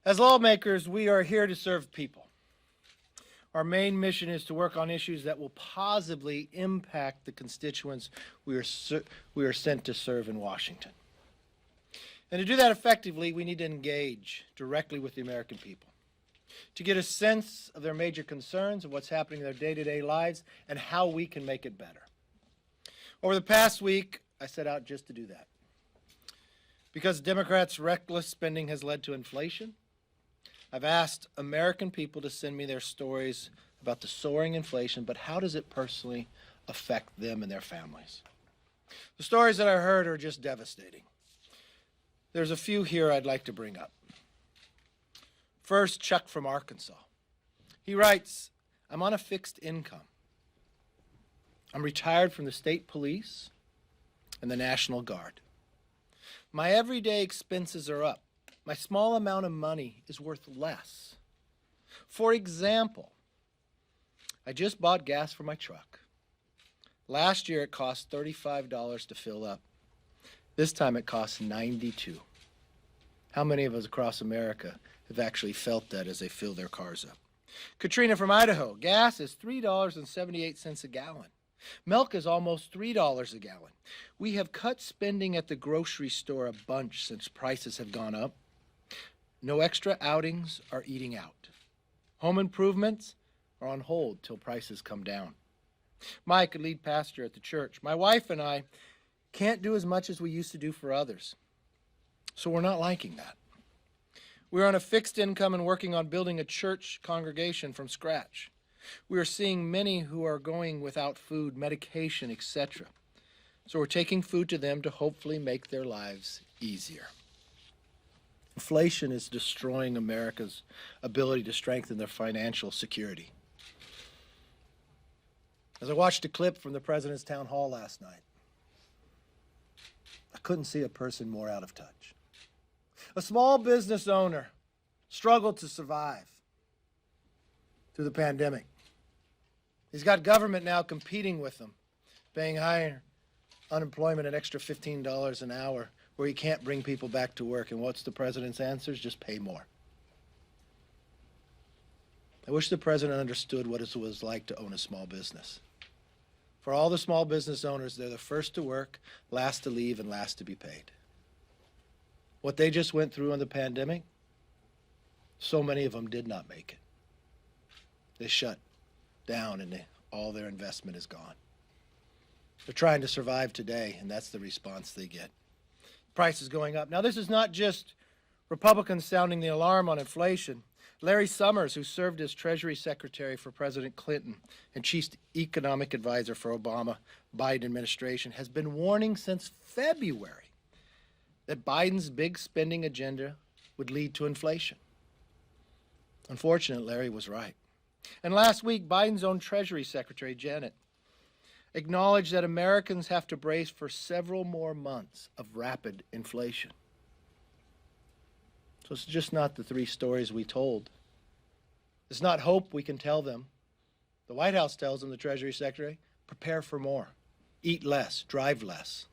As lawmakers, we are here to serve people. Our main mission is to work on issues that will positively impact the constituents we are sent to serve in Washington. And to do that effectively, we need to engage directly with the American people, to get a sense of their major concerns, of what's happening in their day-to-day lives, and how we can make it better. Over the past week, I set out just to do that. Because Democrats' reckless spending has led to inflation, I've asked American people to send me their stories about the soaring inflation, but how does it personally affect them and their families? The stories that I heard are just devastating. There's a few here I'd like to bring up. First, Chuck from Arkansas. He writes, I'm on a fixed income. I'm retired from the state police and the National Guard. My everyday expenses are up. My small amount of money is worth less. For example, I just bought gas for my truck. Last year it cost $35 to fill up. This time it costs $92. How many of us across America have actually felt that as they fill their cars up? Katrina from Idaho, gas is $3.78 a gallon. Milk is almost $3 a gallon. We have cut spending at the grocery store a bunch since prices have gone up. No extra outings or eating out. Home improvements are on hold till prices come down. Mike, a lead pastor at the church. My wife and I can't do as much as we used to do for others. So we're not liking that. We're on a fixed income and working on building a church congregation from scratch. We are seeing many who are going without food, medication, etc. So we're taking food to them to hopefully make their lives easier. Inflation is destroying America's ability to strengthen their financial security. As I watched a clip from the president's town hall last night, I couldn't see a person more out of touch. A small business owner struggled to survive through the pandemic. He's got government now competing with him, paying higher unemployment, an extra $15 an hour, where he can't bring people back to work. And what's the president's answer? Just pay more. I wish the president understood what it was like to own a small business. For all the small business owners, they're the first to work, last to leave, and last to be paid. What they just went through in the pandemic, so many of them did not make it. They shut down and all their investment is gone. They're trying to survive today, and that's the response they get. Prices going up. Now, this is not just Republicans sounding the alarm on inflation. Larry Summers, who served as Treasury Secretary for President Clinton and Chief Economic Advisor for Biden administration, has been warning since February that Biden's big spending agenda would lead to inflation. Unfortunately, Larry was right. And last week, Biden's own Treasury Secretary, Janet, acknowledged that Americans have to brace for several more months of rapid inflation. So it's just not the three stories we told. It's not hope we can tell them. The White House tells them, the Treasury Secretary, prepare for more, eat less, drive less.